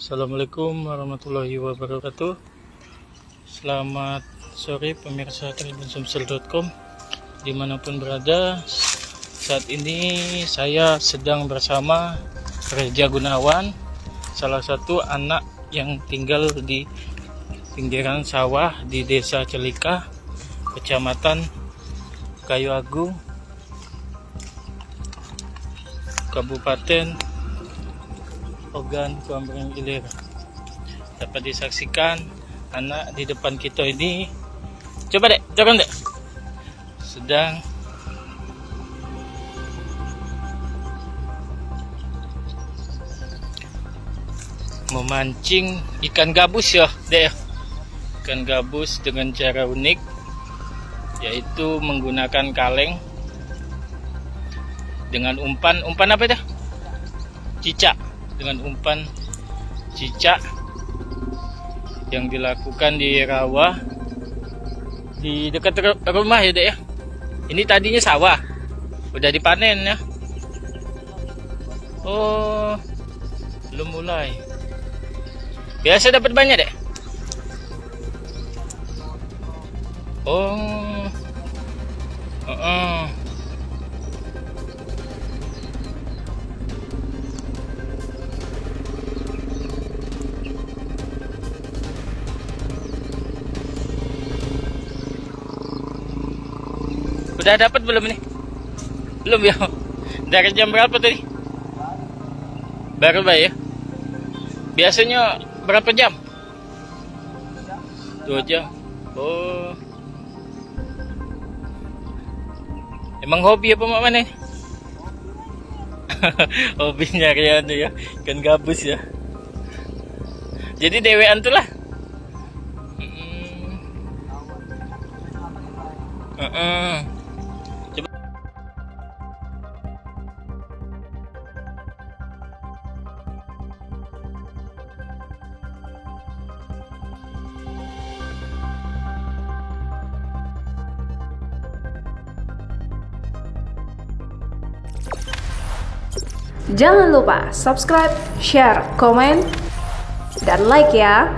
Assalamualaikum warahmatullahi wabarakatuh. Selamat sore pemirsa tribunsumsel.com dimanapun berada. Saat ini saya sedang bersama Reja Gunawan, salah satu anak yang tinggal di pinggiran sawah di Desa Celika, Kecamatan Kayu Agung, Kabupaten Ogan Komering Ilir. Dapat disaksikan anak di depan kita ini, coba dek, turun dek, sedang memancing ikan gabus ya dek. Ikan gabus dengan cara unik, yaitu menggunakan kaleng dengan umpan apa dah? Cicak, dengan umpan cicak yang dilakukan di rawa di dekat rumah ya dek ya. Ini tadinya sawah, udah dipanen ya. Oh, belum mulai. Biasa dapat banyak dek. Oh, udah dapat belum nih? Belum ya? Dari jam berapa tadi? Baru ya? Biasanya berapa jam? 2 jam. Oh. Emang hobi apa mak mana? Hobi nyari anu ya, ikan gabus ya. Jadi dewean tuh lah. Coba. Jangan lupa subscribe, share, komen, dan like ya.